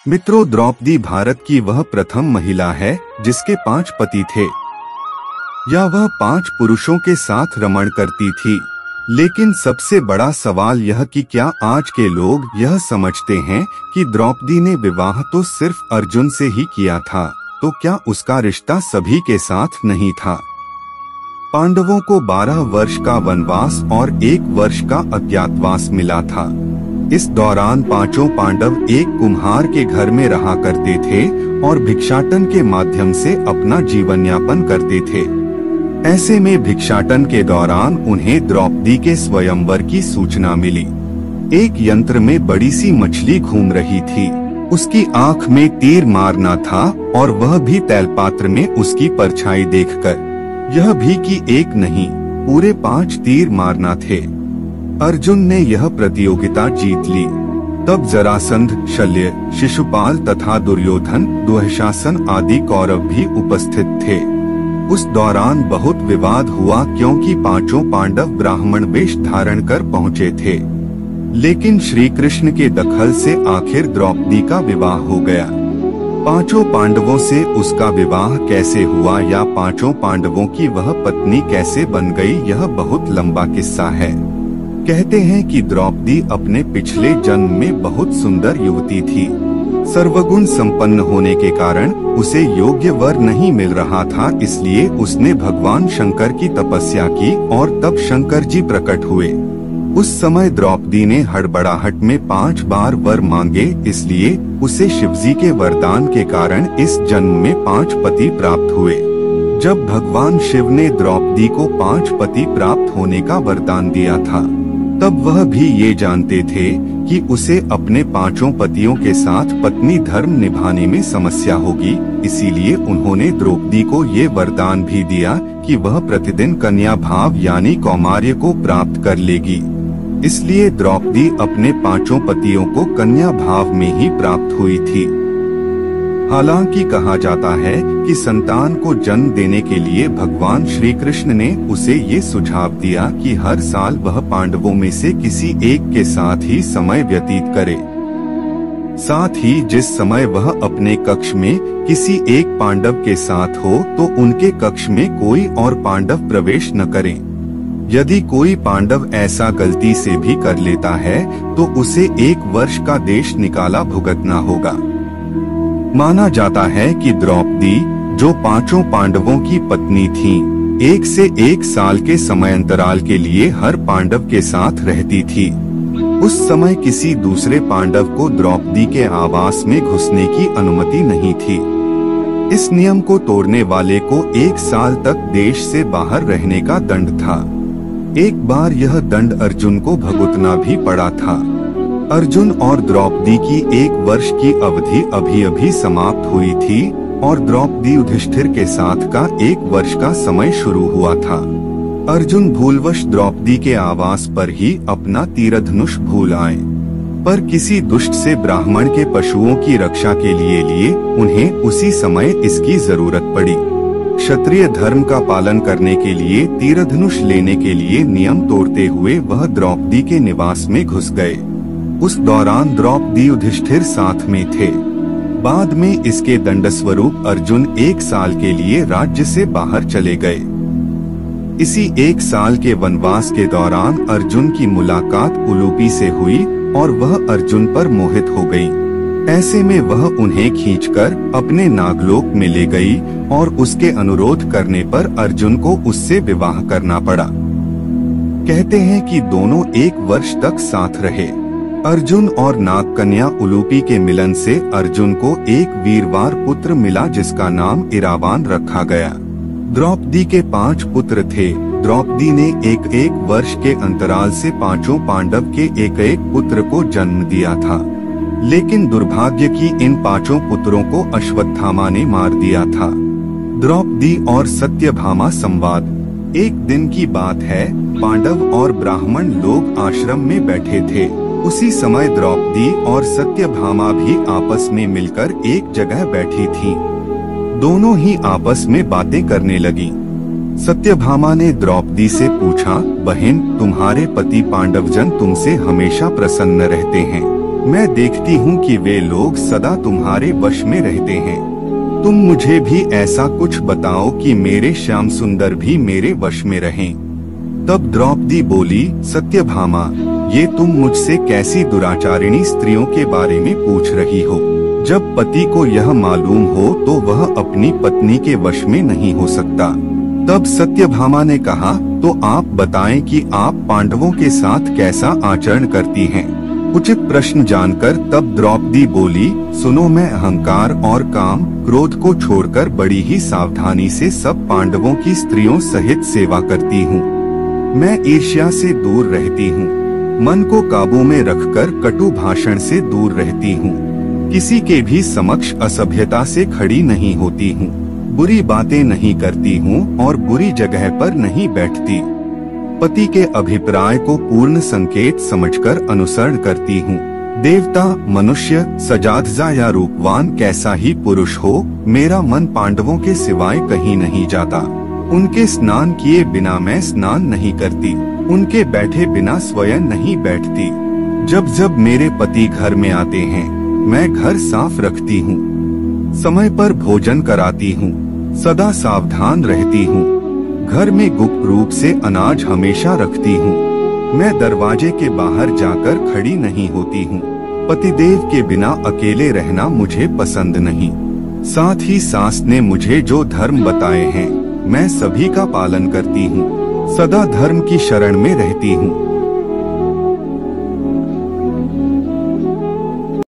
मित्रों, द्रौपदी भारत की वह प्रथम महिला है जिसके 5 पति थे या वह 5 पुरुषों के साथ रमण करती थी। लेकिन सबसे बड़ा सवाल यह कि क्या आज के लोग यह समझते हैं कि द्रौपदी ने विवाह तो सिर्फ अर्जुन से ही किया था, तो क्या उसका रिश्ता सभी के साथ नहीं था? पांडवों को 12 वर्ष का वनवास और 1 वर्ष का अज्ञातवास मिला था। इस दौरान 5 पांडव एक कुम्हार के घर में रहा करते थे और भिक्षाटन के माध्यम से अपना जीवन यापन करते थे। ऐसे में भिक्षाटन के दौरान उन्हें द्रौपदी के स्वयंवर की सूचना मिली। एक यंत्र में बड़ी सी मछली घूम रही थी। उसकी आंख में तीर मारना था और वह भी तैलपात्र में उसकी परछाई देखकर। यह भी कि एक नहीं, पूरे 5 तीर मारना थे। अर्जुन ने यह प्रतियोगिता जीत ली। तब जरासंध, शल्य, शिशुपाल तथा दुर्योधन, दुःशासन आदि कौरव भी उपस्थित थे। उस दौरान बहुत विवाद हुआ क्योंकि 5 पांडव ब्राह्मण वेश धारण कर पहुँचे थे। लेकिन श्री कृष्ण के दखल से आखिर द्रौपदी का विवाह हो गया। 5 पांडवों से उसका विवाह कैसे हुआ या 5 पांडवों की वह पत्नी कैसे बन गई, यह बहुत लंबा किस्सा है। कहते हैं कि द्रौपदी अपने पिछले जन्म में बहुत सुंदर युवती थी। सर्वगुण संपन्न होने के कारण उसे योग्य वर नहीं मिल रहा था, इसलिए उसने भगवान शंकर की तपस्या की और तब शंकर जी प्रकट हुए। उस समय द्रौपदी ने हड़बड़ाहट में 5 बार वर मांगे, इसलिए उसे शिवजी के वरदान के कारण इस जन्म में 5 पति प्राप्त हुए। जब भगवान शिव ने द्रौपदी को 5 पति प्राप्त होने का वरदान दिया था, तब वह भी ये जानते थे कि उसे अपने 5 पतियों के साथ पत्नी धर्म निभाने में समस्या होगी। इसीलिए उन्होंने द्रौपदी को ये वरदान भी दिया कि वह प्रतिदिन कन्या भाव यानी कौमार्य को प्राप्त कर लेगी। इसलिए द्रौपदी अपने 5 पतियों को कन्या भाव में ही प्राप्त हुई थी। हालांकि कहा जाता है कि संतान को जन्म देने के लिए भगवान श्री कृष्ण ने उसे ये सुझाव दिया कि हर साल वह पांडवों में से किसी एक के साथ ही समय व्यतीत करे। साथ ही जिस समय वह अपने कक्ष में किसी एक पांडव के साथ हो तो उनके कक्ष में कोई और पांडव प्रवेश न करें। यदि कोई पांडव ऐसा गलती से भी कर लेता है तो उसे 1 वर्ष का देश निकाला भुगतना होगा। माना जाता है कि द्रौपदी, जो 5 पांडवों की पत्नी थी, 1 से 1 साल के समय अंतराल के लिए हर पांडव के साथ रहती थी। उस समय किसी दूसरे पांडव को द्रौपदी के आवास में घुसने की अनुमति नहीं थी। इस नियम को तोड़ने वाले को 1 साल तक देश से बाहर रहने का दंड था। एक बार यह दंड अर्जुन को भुगतना भी पड़ा था। अर्जुन और द्रौपदी की 1 वर्ष की अवधि अभी समाप्त हुई थी और द्रौपदी युधिष्ठिर के साथ का 1 वर्ष का समय शुरू हुआ था। अर्जुन भूलवश द्रौपदी के आवास पर ही अपना तीरधनुष भूल आए, पर किसी दुष्ट से ब्राह्मण के पशुओं की रक्षा के लिए उन्हें उसी समय इसकी जरूरत पड़ी। क्षत्रिय धर्म का पालन करने के लिए तीरधनुष लेने के लिए नियम तोड़ते हुए वह द्रौपदी के निवास में घुस गए। उस दौरान द्रौपदी युधिष्ठिर साथ में थे। बाद में इसके दंड स्वरूप अर्जुन 1 साल के लिए राज्य से बाहर चले गए। इसी 1 साल के वनवास के दौरान अर्जुन की मुलाकात उलूपी से हुई और वह अर्जुन पर मोहित हो गई। ऐसे में वह उन्हें खींचकर अपने नागलोक में ले गई और उसके अनुरोध करने पर अर्जुन को उससे विवाह करना पड़ा। कहते हैं कि दोनों 1 वर्ष तक साथ रहे। अर्जुन और नाग कन्या उलूपी के मिलन से अर्जुन को एक वीरवार पुत्र मिला जिसका नाम इरावान रखा गया। द्रौपदी के 5 पुत्र थे। द्रौपदी ने 1 वर्ष के अंतराल से 5 पांडव के 1 पुत्र को जन्म दिया था। लेकिन दुर्भाग्य की इन 5 पुत्रों को अश्वत्थामा ने मार दिया था। द्रौपदी और सत्यभामा संवाद। एक दिन की बात है, पांडव और ब्राह्मण लोग आश्रम में बैठे थे। उसी समय द्रौपदी और सत्यभामा भी आपस में मिलकर एक जगह बैठी थीं। दोनों ही आपस में बातें करने लगी। सत्यभामा ने द्रौपदी से पूछा, बहन, तुम्हारे पति पांडवजन तुमसे हमेशा प्रसन्न रहते हैं, मैं देखती हूँ कि वे लोग सदा तुम्हारे वश में रहते हैं। तुम मुझे भी ऐसा कुछ बताओ कि मेरे श्याम सुंदर भी मेरे वश में रहें। तब द्रौपदी बोली, सत्यभामा, ये तुम मुझसे कैसी दुराचारिणी स्त्रियों के बारे में पूछ रही हो? जब पति को यह मालूम हो तो वह अपनी पत्नी के वश में नहीं हो सकता। तब सत्यभामा ने कहा, तो आप बताएं कि आप पांडवों के साथ कैसा आचरण करती हैं? उचित प्रश्न जानकर तब द्रौपदी बोली, सुनो, मैं अहंकार और काम क्रोध को छोड़कर बड़ी ही सावधानी से सब पांडवों की स्त्रियों सहित सेवा करती हूँ। मैं ईर्ष्या से दूर रहती हूँ, मन को काबू में रखकर कटु भाषण से दूर रहती हूँ, किसी के भी समक्ष असभ्यता से खड़ी नहीं होती हूँ, बुरी बातें नहीं करती हूँ और बुरी जगह पर नहीं बैठती। पति के अभिप्राय को पूर्ण संकेत समझकर अनुसरण करती हूँ। देवता, मनुष्य, सजादजा या रूपवान कैसा ही पुरुष हो, मेरा मन पांडवों के सिवाय कहीं नहीं जाता। उनके स्नान किए बिना मैं स्नान नहीं करती, उनके बैठे बिना स्वयं नहीं बैठती। जब जब मेरे पति घर में आते हैं, मैं घर साफ रखती हूँ, समय पर भोजन कराती हूँ, सदा सावधान रहती हूँ, घर में गुप्त रूप से अनाज हमेशा रखती हूँ। मैं दरवाजे के बाहर जाकर खड़ी नहीं होती हूँ। पतिदेव के बिना अकेले रहना मुझे पसंद नहीं। साथ ही सास ने मुझे जो धर्म बताए हैं, मैं सभी का पालन करती हूँ, सदा धर्म की शरण में रहती हूँ।